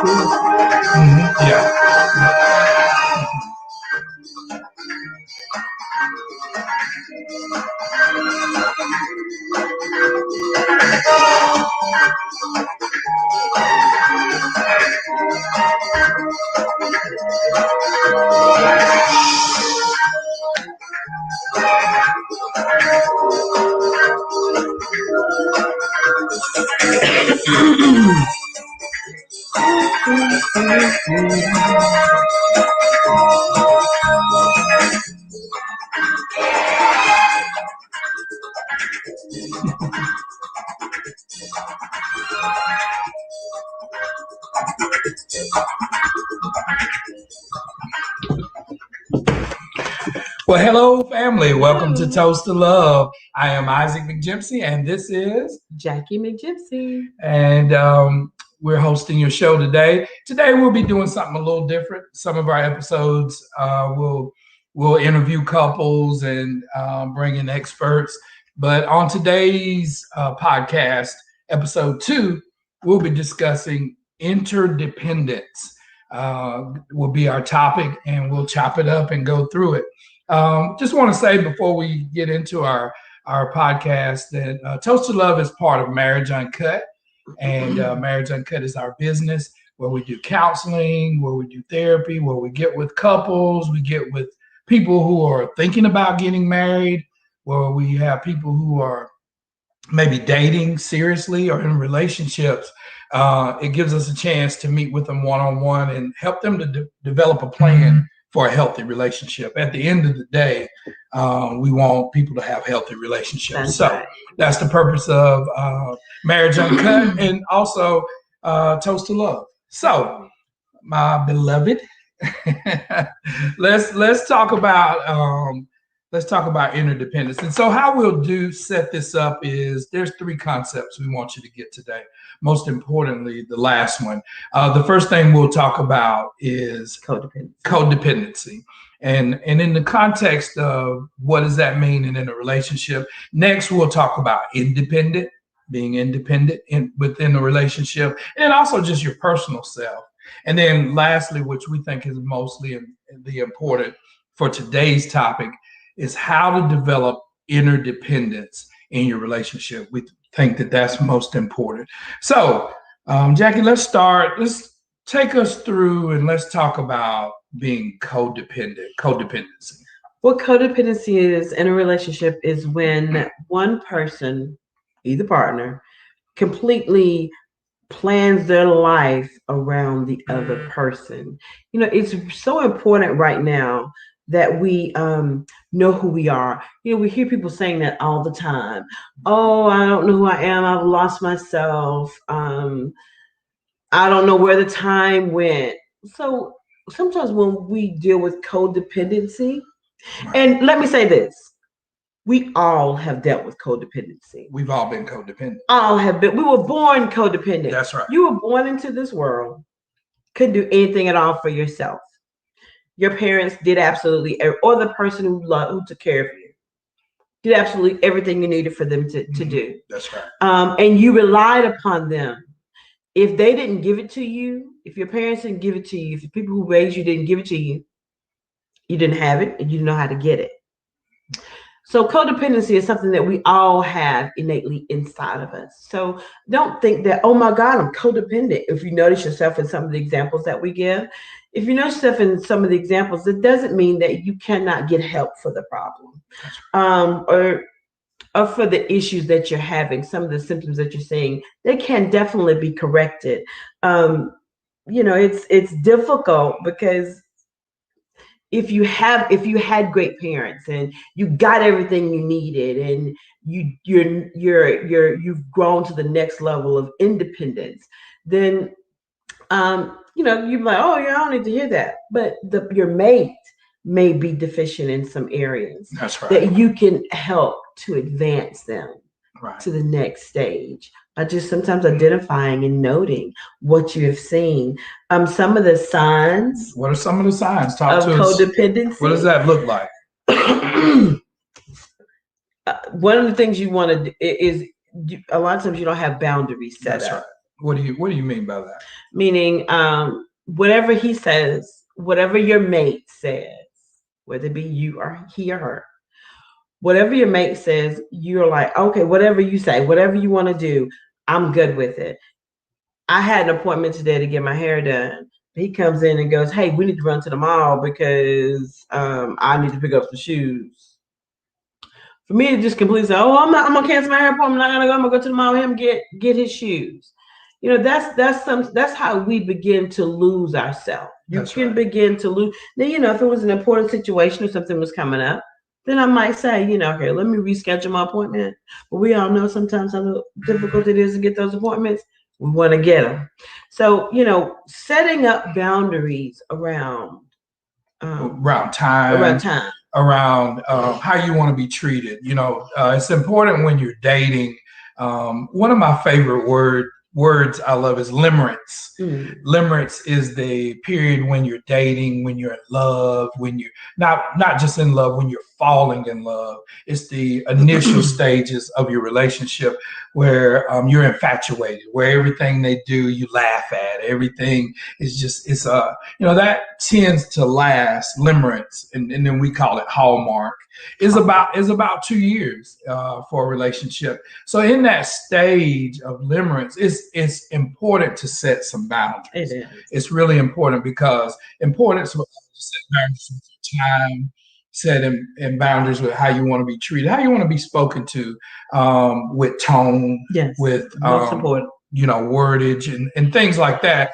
Yeah. Well, hello, family. Welcome to Toast to Love. I am Isaac McGimpsey, and this is Jackie McGimpsey. And we're hosting your show today. Today, we'll be doing something a little different. Some of our episodes we'll interview couples and bring in experts. But on today's podcast, episode 2, we'll be discussing interdependence. Will be our topic, and we'll chop it up and go through it. Just want to say before we get into our podcast that Toast to Love is part of Marriage Uncut, and Marriage Uncut is our business where we do counseling, where we do therapy, where we get with couples, we get with people who are thinking about getting married, where we have people who are maybe dating seriously or in relationships. It gives us a chance to meet with them one-on-one and help them to develop a plan for a healthy relationship. At the end of the day, we want people to have healthy relationships. That's the purpose of Marriage Uncut and also Toast to Love. So, my beloved, let's talk about interdependence. And so how we'll set this up is there's 3 concepts we want you to get today. Most importantly, the last one. The first thing we'll talk about is codependency. And in the context of what does that mean in a relationship. Next, we'll talk about being independent within the relationship, and also just your personal self. And then lastly, which we think is mostly the important for today's topic, is how to develop interdependence in your relationship. We think that that's most important. So, Jackie, let's start. Let's take us through and let's talk about being codependency. What codependency is in a relationship is when one person, either partner, completely plans their life around the other person. You know, it's so important right now that we know who we are. You know, we hear people saying that all the time. Oh, I don't know who I am. I've lost myself. I don't know where the time went. So sometimes when we deal with codependency, and let me say this, we all have dealt with codependency. We've all been codependent. All have been. We were born codependent. That's right. You were born into this world, couldn't do anything at all for yourself. Your parents did absolutely, or the person who took care of you, did absolutely everything you needed for them to do. That's right. And you relied upon them. If they didn't give it to you, if your parents didn't give it to you, if the people who raised you didn't give it to you, you didn't have it and you didn't know how to get it. So codependency is something that we all have innately inside of us. So don't think that, oh my God, I'm codependent. If you notice yourself in some of the examples that we give, if you notice yourself in some of the examples, it doesn't mean that you cannot get help for the problem, or for the issues that you're having. Some of the symptoms that you're seeing, they can definitely be corrected. You know, it's difficult because if you had great parents and you got everything you needed and you've grown to the next level of independence, then you know, you're like, oh yeah, I don't need to hear that. But your mate may be deficient in some areas. That's right. That you can help to advance them right. to the next stage by just sometimes identifying and noting what you have seen. Some of the signs. What are some of the signs? Talk of to codependency. Us. What does that look like? One of the things you want to do is a lot of times you don't have boundaries set That's up. Right. What do you mean by that? Meaning, whatever he says, whatever your mate says, whether it be you or he or her, whatever your mate says, you're like, okay, whatever you say, whatever you want to do, I'm good with it. I had an appointment today to get my hair done. He comes in and goes, hey, we need to run to the mall because I need to pick up some shoes. For me to just completely say, oh, I'm gonna cancel my hair appointment. I'm gonna go to the mall with him get his shoes. You know, that's how we begin to lose ourselves. You can begin to lose. Now, you know, if it was an important situation or something was coming up, then I might say, you know, okay, let me reschedule my appointment. But we all know sometimes how difficult it is to get those appointments. We want to get them. So, you know, setting up boundaries around time, around Yeah. how you want to be treated. You know, it's important when you're dating. One of my favorite words I love is limerence. Limerence is the period when you're dating, when you're in love, when you're not just in love, when you're falling in love. It's the initial stages of your relationship where you're infatuated, where everything they do you laugh at. Everything is just you know, that tends to last. Limerence, and then we call it hallmark, is about 2 years for a relationship. So in that stage of limerence, it's important to set some boundaries. It's really important because importance to set boundaries with time, setting boundaries with how you want to be treated, how you want to be spoken to, with tone, with you know, wordage and things like that.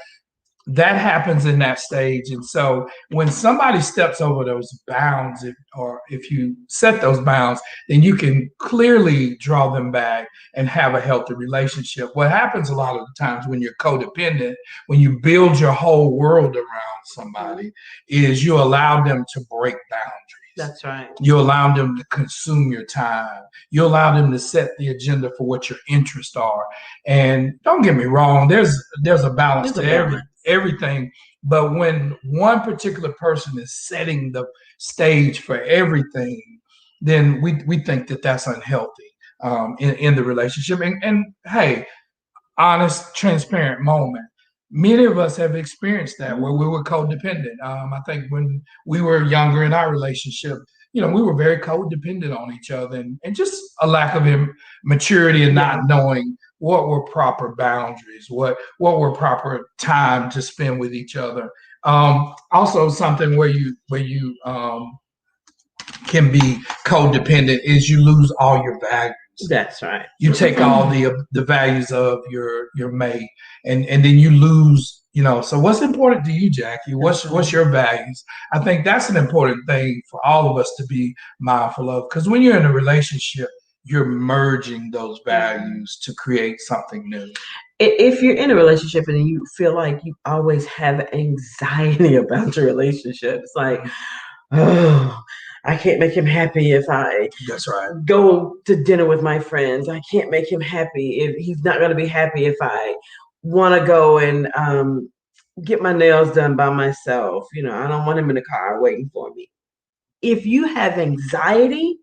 That happens in that stage. And so when somebody steps over those bounds, or if you set those bounds, then you can clearly draw them back and have a healthy relationship. What happens a lot of the times when you're codependent, when you build your whole world around somebody, is you allow them to break boundaries. That's right. You allow them to consume your time. You allow them to set the agenda for what your interests are. And don't get me wrong, there's a balance to everything. But when one particular person is setting the stage for everything, then we think that that's unhealthy in the relationship. And hey, honest, transparent moment. Many of us have experienced that where we were codependent. I think when we were younger in our relationship, you know, we were very codependent on each other, and just a lack of maturity and not knowing what were proper boundaries, what were proper time to spend with each other. Also, something where you can be codependent is you lose all your values. That's right. You take all the values of your mate, and then you lose. You know, so what's important to you, Jackie? What's your values? I think that's an important thing for all of us to be mindful of, because when you're in a relationship, you're merging those values to create something new. If you're in a relationship and you feel like you always have anxiety about your relationship, it's like, oh, I can't make him happy if I go to dinner with my friends. I can't make him happy if he's not going to be happy if I want to go and get my nails done by myself. You know, I don't want him in the car waiting for me. If you have anxiety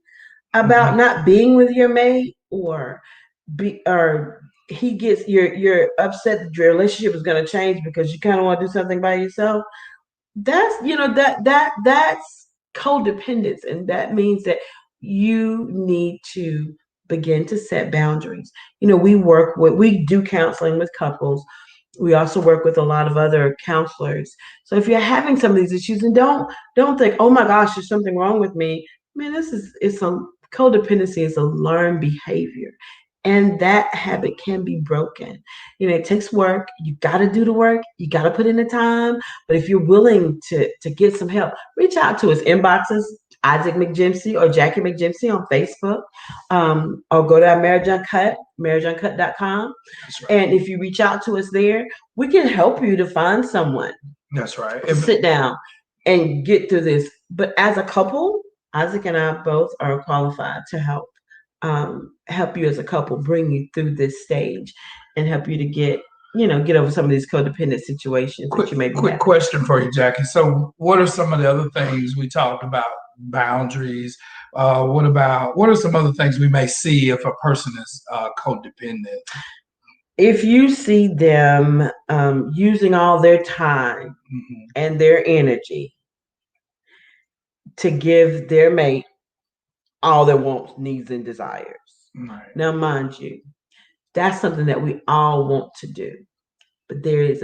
about not being with your mate, or you're upset that your relationship is going to change because you kind of want to do something by yourself, that's, you know, that's codependence, and that means that you need to begin to set boundaries. You know, we do counseling with couples. We also work with a lot of other counselors. So if you're having some of these issues, and don't think, oh my gosh, there's something wrong with me. I mean, it's a codependency is a learned behavior. And that habit can be broken. You know, it takes work. You got to do the work. You got to put in the time. But if you're willing to get some help, reach out to us. Inboxes Isaac McGimsey or Jackie McGimsey on Facebook, or go to our Marriage Uncut, marriageuncut.com. Right. And if you reach out to us there, we can help you to find someone. That's right. Sit down and get through this. But as a couple, Isaac and I both are qualified to help you as a couple, bring you through this stage, and help you to get over some of these codependent situations that you may be having. Question for you, Jackie. So what are some of the other things we talked about? Boundaries. What are some other things we may see if a person is codependent? if you see them using all their time and their energy to give their mate all their wants, needs, and desires. Right. Now, mind you, that's something that we all want to do, but there is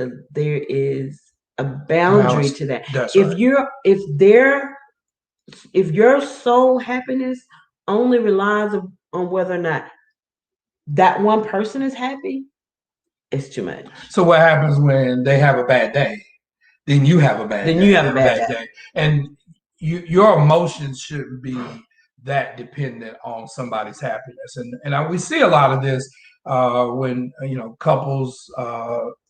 a boundary to that. That's if right. if your sole happiness only relies on whether or not that one person is happy, it's too much. So what happens when they have a bad day? Then you have a bad day. Then you have a bad day. And your emotions shouldn't be that dependent on somebody's happiness. And we see a lot of this when couples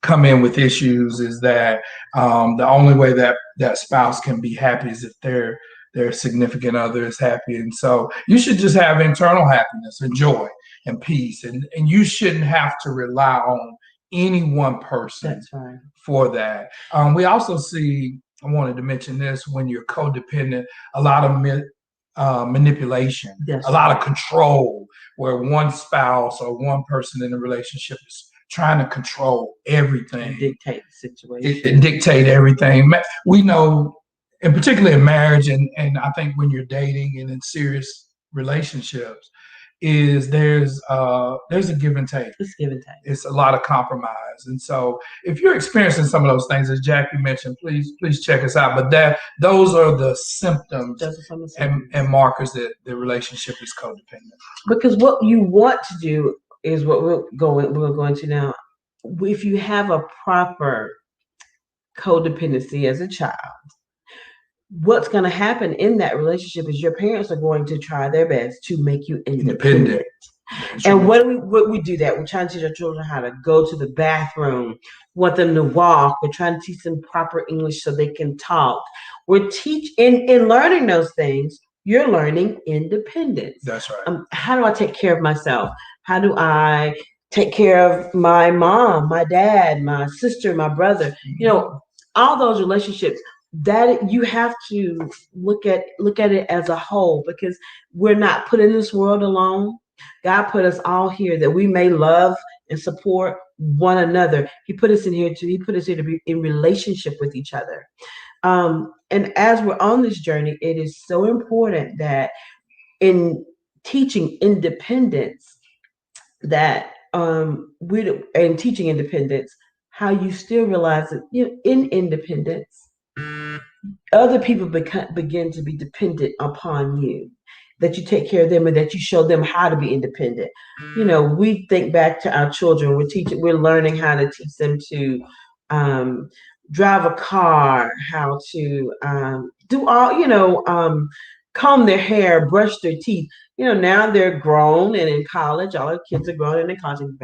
come in with issues, is that the only way that spouse can be happy is if their significant other is happy. And so you should just have internal happiness and joy and peace, and you shouldn't have to rely on any one person. That's right. For that. We also see, I wanted to mention this, when you're codependent, a lot of manipulation, a lot of control, where one spouse or one person in a relationship is trying to control everything. Dictate the situation. It dictate everything. We know, and particularly in marriage, and I think when you're dating and in serious relationships, is there's a give and take. It's give and take. It's a lot of compromise. And so if you're experiencing some of those things, as Jackie mentioned, please check us out. But those are the symptoms and markers that the relationship is codependent. Because what you want to do is what we're going to now. If you have a proper codependency as a child, what's going to happen in that relationship is your parents are going to try their best to make you independent. And what we do that, we're trying to teach our children how to go to the bathroom, want them to walk. We're trying to teach them proper English so they can talk. We're in learning those things, you're learning independence. That's right. How do I take care of myself? How do I take care of my mom, my dad, my sister, my brother? All those relationships, that you have to look at it as a whole, because we're not put in this world alone. God put us all here that we may love and support one another. He put us here to be in relationship with each other. And as we're on this journey, it is so important that in teaching independence, that in teaching independence, how you still realize that in independence, other people begin to be dependent upon you, that you take care of them and that you show them how to be independent. We think back to our children. We're learning how to teach them to drive a car, how to do all, comb their hair, brush their teeth. Now they're grown and in college. All our kids are grown and in college. And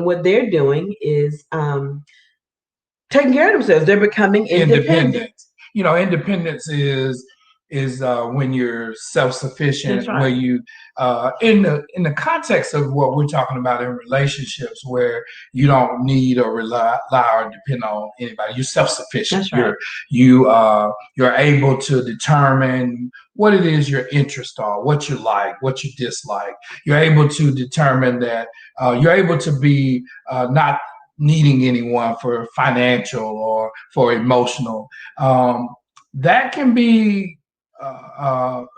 what they're doing is taking care of themselves. They're becoming independent. Independence is when you're self-sufficient. Right. Where you in the context of what we're talking about in relationships, where you don't need or rely or depend on anybody. You're self-sufficient. That's right. You're able to determine what it is your interests are, what you like, what you dislike. You're able to determine that you're able to be not needing anyone for financial or for emotional. That can be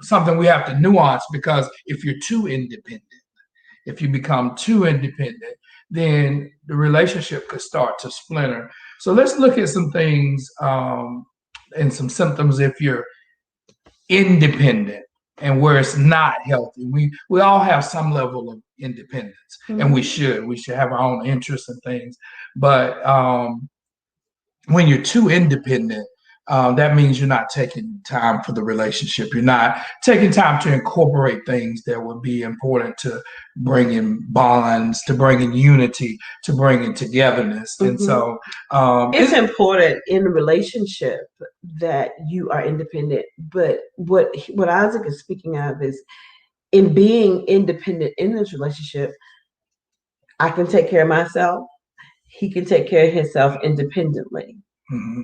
something we have to nuance, because if you're too independent, if you become too independent, then the relationship could start to splinter. So let's look at some things and some symptoms if you're independent and where it's not healthy. We all have some level of independence, and we should have our own interests and things. But when you're too independent, that means you're not taking time for the relationship. You're not taking time to incorporate things that would be important to bring in bonds, to bring in unity, to bring in togetherness. And so it's important in a relationship that you are independent. But what Isaac is speaking of is, in being independent in this relationship, I can take care of myself. He can take care of himself independently. Mm-hmm.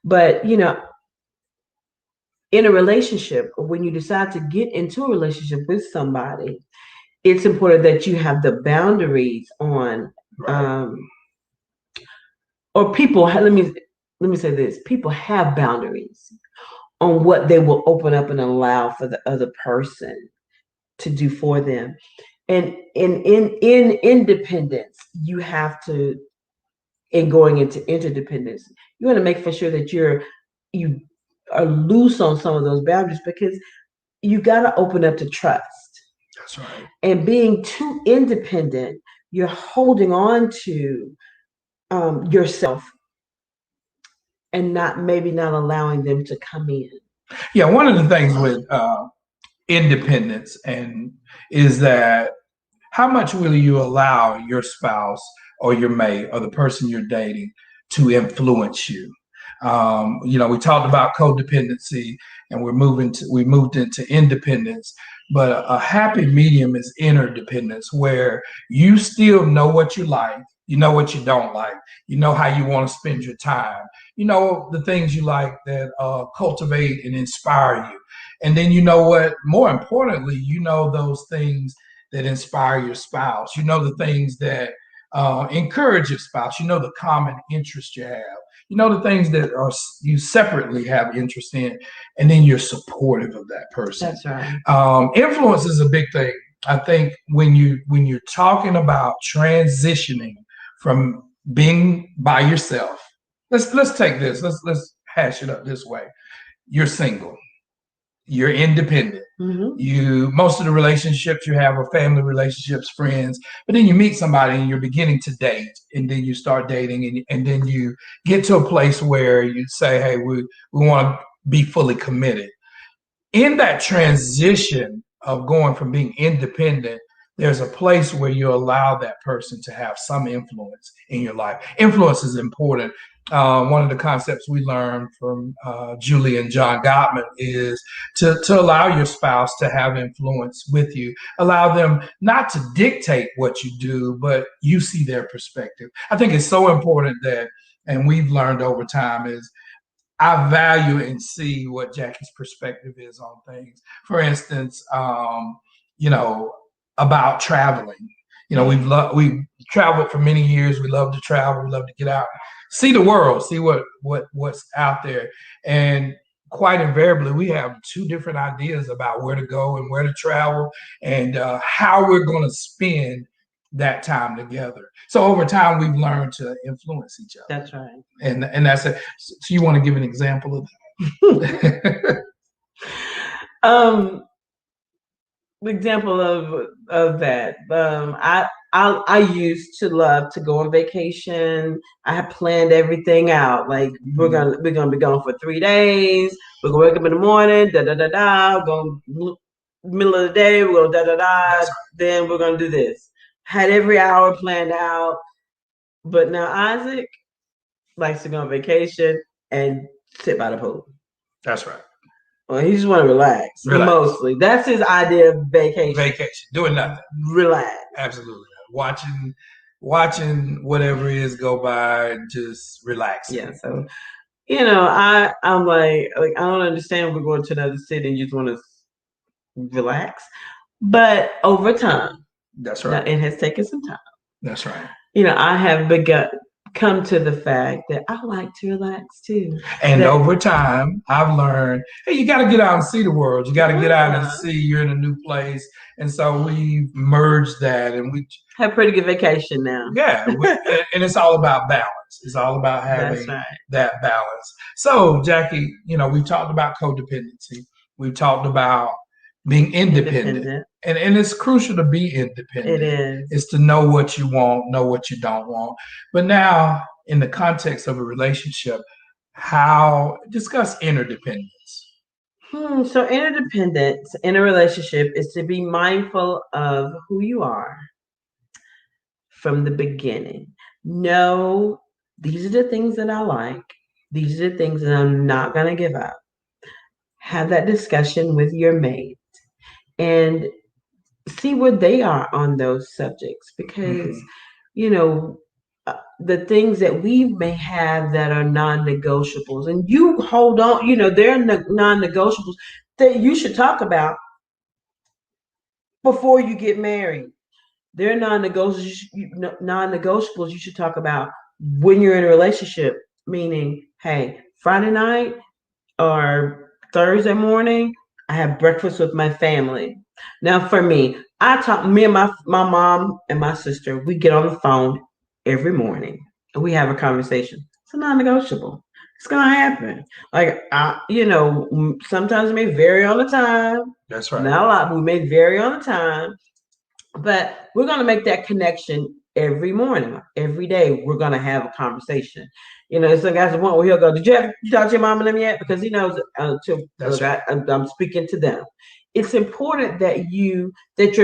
But, in a relationship, when you decide to get into a relationship with somebody, it's important that you have the boundaries on, Right. or people. Let me say this: people have boundaries on what they will open up and allow for the other person to do for them. And in independence, you have to, in going into interdependence, you want to make for sure that you are loose on some of those boundaries, because you got to open up to trust. That's right. And being too independent, you're holding on to yourself, and not allowing them to come in. Yeah, one of the things with independence and is that how much will you allow your spouse or your mate or the person you're dating to influence you? We talked about codependency, and we moved into independence. But a happy medium is interdependence, where you still know what you like, you know what you don't like, you know how you want to spend your time, you know the things you like that cultivate and inspire you, and then you know what. More importantly, you know those things that inspire your spouse. You know the things that encourage your spouse. You know the common interest you have. You know the things that are you separately have interest in, and then you're supportive of that person. That's right. Influence is a big thing. I think when you're talking about transitioning from being by yourself, let's take this. Let's hash it up this way. You're single. You're independent. Most of the relationships you have are family relationships, friends, but then you meet somebody and you're beginning to date, and then you start dating, and then you get to a place where you say, hey, we want to be fully committed. In that transition of going from being independent, there's a place where you allow that person to have some influence in your life. Influence is important. One of the concepts we learned from Julie and John Gottman is to allow your spouse to have influence with you. Allow them not to dictate what you do, but you see their perspective. I think it's so important that, and we've learned over time, is I value and see what Jackie's perspective is on things. For instance, about traveling. We've traveled for many years. We love to travel. We love to get out, see the world, see what's out there. And quite invariably, we have two different ideas about where to go and where to travel, and how we're going to spend that time together. So over time, we've learned to influence each other. That's right. And that's it. So you want to give an example of that? Example of that. I used to love to go on vacation. I had planned everything out. Like we're gonna be gone for 3 days. We're gonna wake up in the morning. Da da da da. Go middle of the day. We're gonna da da da. Then we're gonna do this. Had every hour planned out. But now Isaac likes to go on vacation and sit by the pool. That's right. Well, he just want to relax. Mostly. That's his idea of vacation. Vacation, doing nothing. Relax. Absolutely. Watching whatever it is go by and just relaxing. Yeah. So, I'm like I don't understand. We're going to another city and you just want to relax. But over time, that's right. It has taken some time. That's right. I have come to the fact that I like to relax too. And over time, I've learned, hey, you got to get out and see the world. You got to get out and see you're in a new place. And so we merged that, and we have a pretty good vacation now. Yeah, and it's all about balance. It's all about having that balance. So, Jackie, we've talked about codependency. We've talked about being independent. And it's crucial to be independent. It is. It's to know what you want, know what you don't want. But now, in the context of a relationship, discuss interdependence. So interdependence in a relationship is to be mindful of who you are from the beginning. Know these are the things that I like. These are the things that I'm not going to give up. Have that discussion with your mate and see where they are on those subjects, because the things that we may have that are non-negotiables, and you hold on, they're non-negotiables that you should talk about before you get married. They're non-negotiables you should talk about when you're in a relationship. Meaning, hey, Friday night or Thursday morning, I have breakfast with my family. Now, for me, me and my mom and my sister, we get on the phone every morning and we have a conversation. It's a non-negotiable. It's gonna happen. Like, sometimes it may vary on the time. That's right. Not a lot, but we may vary on the time. But we're going to make that connection every morning, every day. We're going to have a conversation. Some guys want where he'll go, did you talk to your mom and them yet? Because he knows I'm speaking to them. It's important that your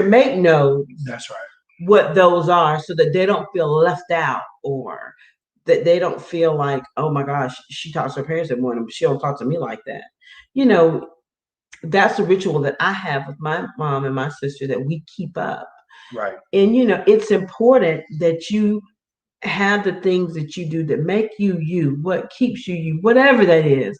mate knows. That's right. What those are, so that they don't feel left out, or that they don't feel like, oh my gosh, she talks to her parents every morning, but she don't talk to me like that. That's a ritual that I have with my mom and my sister that we keep up. Right. And it's important that you have the things that you do that make you, what keeps you, whatever that is.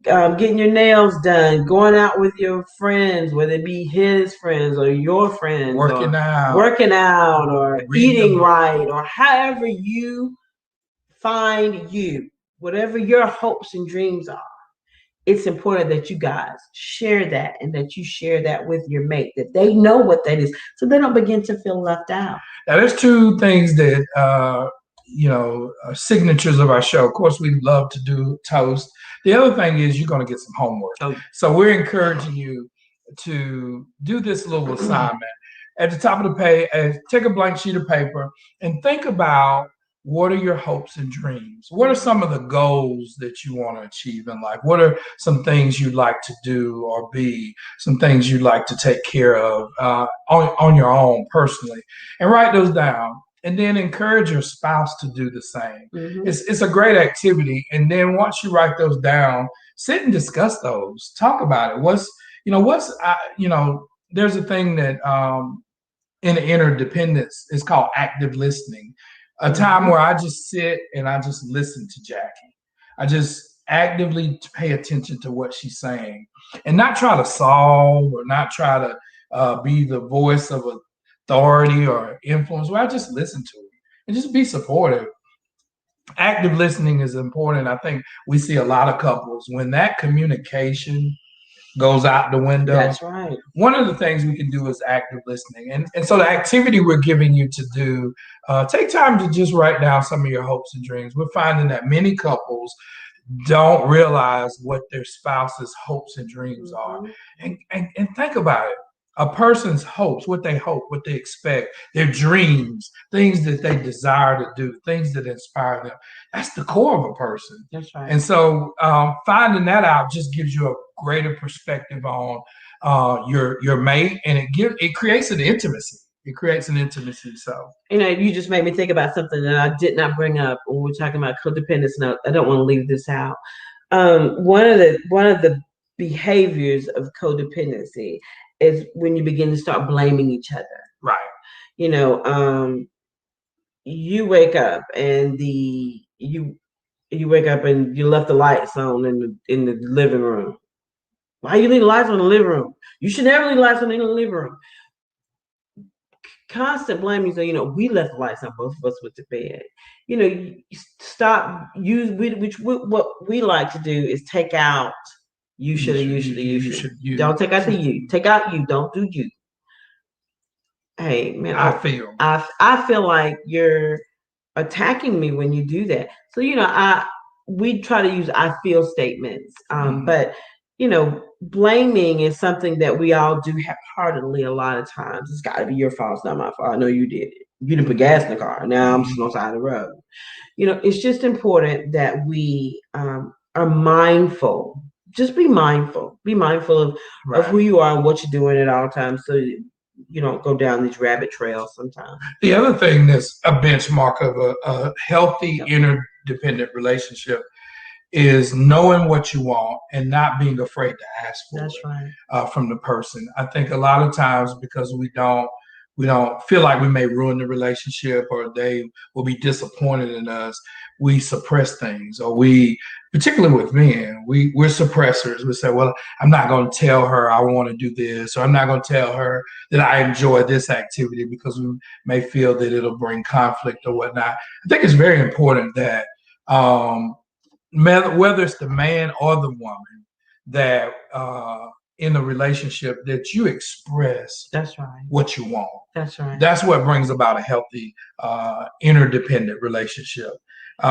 Getting your nails done, going out with your friends, whether it be his friends or your friends, working out, or eating right, or however you find whatever your hopes and dreams are. It's important that you guys share that, and that you share that with your mate, that they know what that is, so they don't begin to feel left out. Now, there's two things that are signatures of our show. Of course, we love to do toast. The other thing is you're going to get some homework. Oh. So we're encouraging you to do this little assignment. At the top of the page, take a blank sheet of paper and think about, what are your hopes and dreams? What are some of the goals that you want to achieve in life? What are some things you'd like to do or be, some things you'd like to take care of on your own personally? And write those down. And then encourage your spouse to do the same. Mm-hmm. It's a great activity. And then once you write those down, sit and discuss those. Talk about it. There's a thing that in Interdependence is called active listening. A time where I just sit and I just listen to Jackie. I just actively pay attention to what she's saying, and not try to solve, or not try to be the voice of authority or influence. Where I just listen to her and just be supportive. Active listening is important. I think we see a lot of couples when that communication goes out the window. That's right. One of the things we can do is active listening. And so the activity we're giving you to do, take time to just write down some of your hopes and dreams. We're finding that many couples don't realize what their spouse's hopes and dreams are. And think about it. A person's hopes, what they hope, what they expect, their dreams, things that they desire to do, things that inspire them. That's the core of a person. That's right. And so finding that out just gives you a greater perspective on your mate, and it creates an intimacy. It creates an intimacy. So you just made me think about something that I did not bring up when we're talking about codependence. Now, I don't want to leave this out. One of the behaviors of codependency is when you begin to start blaming each other. Right. You wake up and you wake up and you left the lights on in the living room. Why you leave the lights on in the living room? You should never leave the lights on in the living room. Constant blaming. So we left the lights on. Both of us went to bed. You stop. What we like to do is take out. You should. Don't take out the you. Take out you. Don't do you. Hey man, I feel like you're attacking me when you do that. So we try to use I feel statements. But blaming is something that we all do half-heartedly a lot of times. It's got to be your fault. It's not my fault. I know you did it. You didn't put gas in the car. Now I'm just on the side of the road. It's just important that we are mindful. Just be mindful. Be mindful of who you are and what you're doing at all times, so you don't go down these rabbit trails sometimes. The other thing that's a benchmark of a healthy interdependent relationship is knowing what you want and not being afraid to ask for That's it right. From the person. I think a lot of times because we don't we don't feel like we may ruin the relationship or they will be disappointed in us, we suppress things. Or we, particularly with men, we're suppressors. We say, well, I'm not going to tell her I want to do this, or I'm not going to tell her that I enjoy this activity because we may feel that it'll bring conflict or whatnot. I think it's very important that whether it's the man or the woman, that in a relationship that you express That's right. what you want. That's right. That's what brings about a healthy interdependent relationship.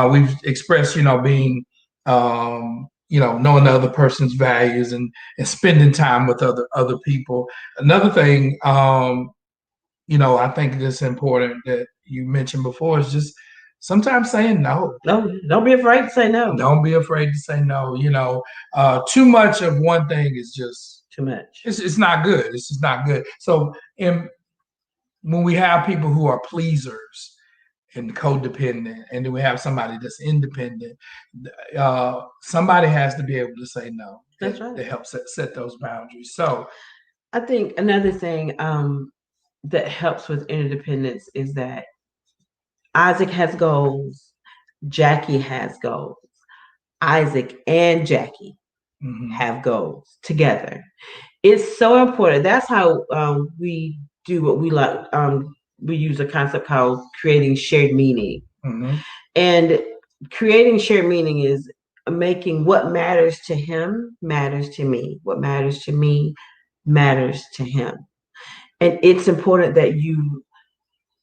We've expressed, being, knowing the other person's values and spending time with other people. Another thing, I think that's important that you mentioned before is just sometimes saying no. No, don't be afraid to say no. Don't be afraid to say no. Too much of one thing is just too much. It's not good. It's just not good. So, when we have people who are pleasers and codependent, and then we have somebody that's independent, somebody has to be able to say no. That's right. To help set those boundaries. So, I think another thing that helps with interdependence is that Isaac has goals, Jackie has goals. Isaac and Jackie have goals together. It's so important. That's how we do what we like. We use a concept called creating shared meaning. And creating shared meaning is making what matters to him matters to me. What matters to me matters to him. And it's important that you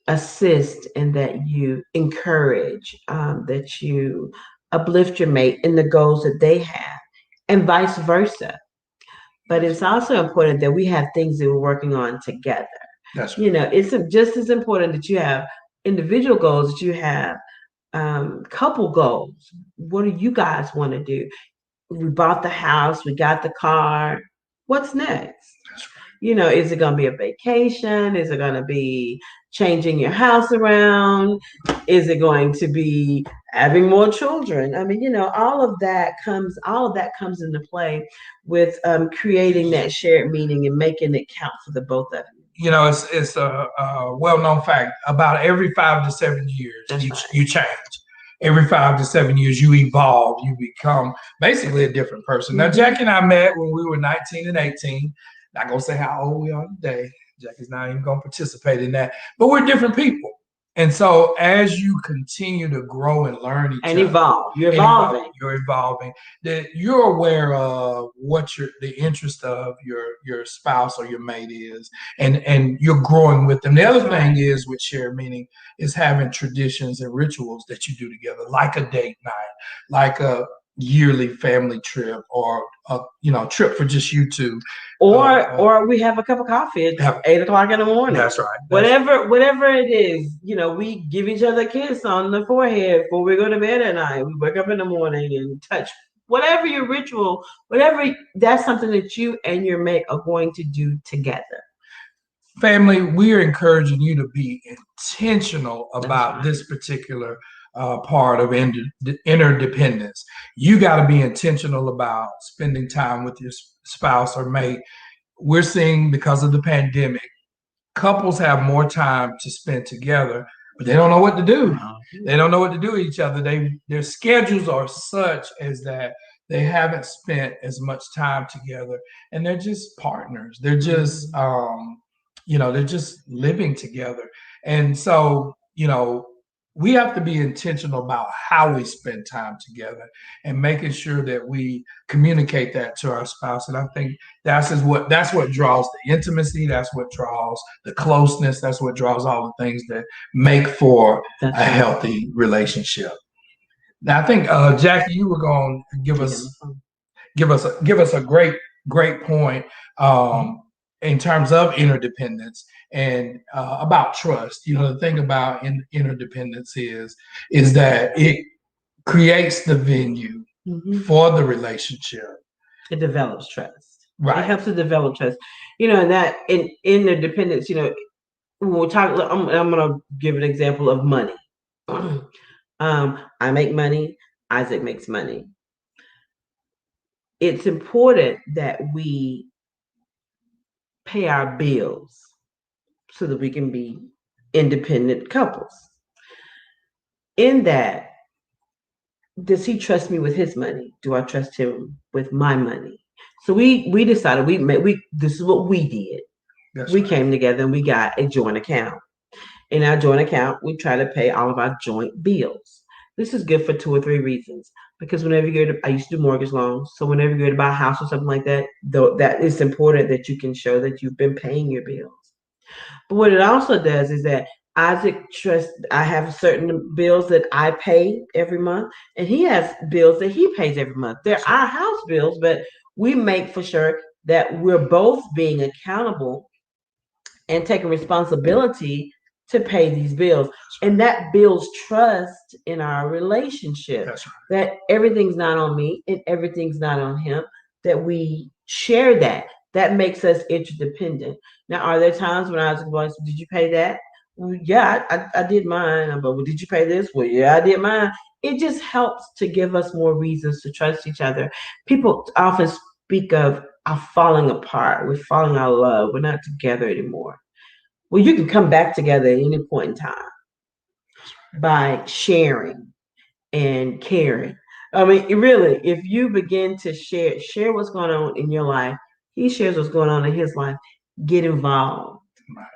assist and that you encourage, that you uplift your mate in the goals that they have, and vice versa. But it's also important that we have things that we're working on together. That's right. It's just as important that you have individual goals, that you have couple goals. What do you guys want to do? We bought the house, we got the car. What's next? Is it going to be a vacation? Is it going to be changing your house around? Is it going to be having more children? I mean, all of that comes into play with creating that shared meaning and making it count for the both of you. It's a well-known fact. About every 5 to 7 years, you change. Every 5 to 7 years, you evolve. You become basically a different person. Now, Jackie and I met when we were 19 and 18. Not gonna say how old we are today. Jackie's not even gonna participate in that. But we're different people. And so as you continue to grow and learn each other, evolve, you're evolving. You're evolving. That you're aware of what the interest of your spouse or your mate is, and you're growing with them. The other thing is with shared meaning is having traditions and rituals that you do together, like a date night, like a yearly family trip, or a trip for just you two, or we have a cup of coffee at 8 o'clock in the morning. That's right. Whatever it is, we give each other a kiss on the forehead before we go to bed at night. We wake up in the morning and touch. Whatever your ritual, that's something that you and your mate are going to do together. Family, we are encouraging you to be intentional about this particular part of interdependence. You got to be intentional about spending time with your spouse or mate. We're seeing, because of the pandemic, couples have more time to spend together, but they don't know what to do. They don't know what to do with each other. Their schedules are such as that they haven't spent as much time together, and they're just partners. They're just they're just living together. And so, we have to be intentional about how we spend time together and making sure that we communicate that to our spouse. And I think that's what draws the intimacy. That's what draws the closeness. That's what draws all the things that make for a healthy relationship. Now, I think Jackie, you were going to give us a great point in terms of interdependence and about trust. The thing about interdependence is that it creates the venue for the relationship. It develops trust. Right. It helps to develop trust. And that in interdependence, when we talk, I'm going to give an example of money. I make money. Isaac makes money. It's important that we pay our bills so that we can be independent couples. In that, does he trust me with his money? Do I trust him with my money? So we decided we this is what we did. We came together and we got a joint account. In our joint account, we try to pay all of our joint bills. This is good for 2 or 3 reasons. Because whenever you go to, I used to do mortgage loans. So whenever you go to buy a house or something like that, though, that it's important that you can show that you've been paying your bills. But what it also does is that Isaac trusts, I have certain bills that I pay every month, and he has bills that he pays every month. They're our house bills, but we make for sure that we're both being accountable and taking responsibility to pay these bills. And that builds trust in our relationship. That's right. That everything's not on me and everything's not on him, that we share that. That makes us interdependent. Now, are there times when I was like, did you pay that? Well, yeah, I did mine. But well, did you pay this? Well, yeah, I did mine. It just helps to give us more reasons to trust each other. People often speak of falling apart. We're falling out of love. We're not together anymore. Well, you can come back together at any point in time by sharing and caring. I mean, really, if you begin to share what's going on in your life, he shares what's going on in his life, get involved. Right.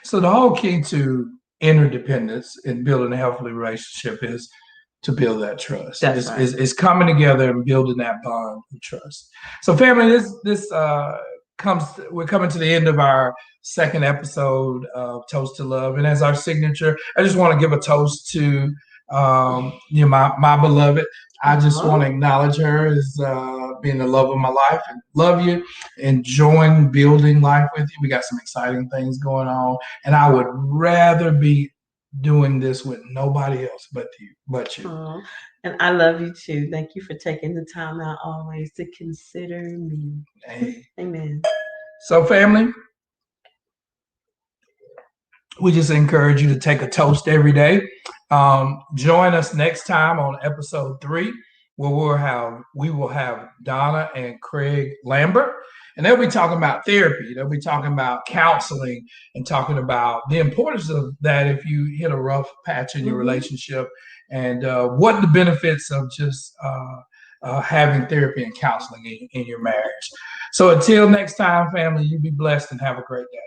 So the whole key to interdependence and building a healthy relationship is to build that trust. That's right. It's coming together and building that bond of trust. So family, we're coming to the end of our second episode of Toast to Love. And as our signature, I just want to give a toast to my beloved. I just want to acknowledge her as being the love of my life, and love you, enjoying building life with you. We got some exciting things going on, and I would rather be doing this with nobody else but you. Aww. And I love you too. Thank you for taking the time out always to consider me. Hey. Amen. So family, we just encourage you to take a toast every day. Join us next time on episode 3, where we will have Donna and Craig Lambert, and they'll be talking about therapy. They'll be talking about counseling and talking about the importance of that if you hit a rough patch in your relationship, and what the benefits of just having therapy and counseling in your marriage. So until next time, family, you be blessed and have a great day.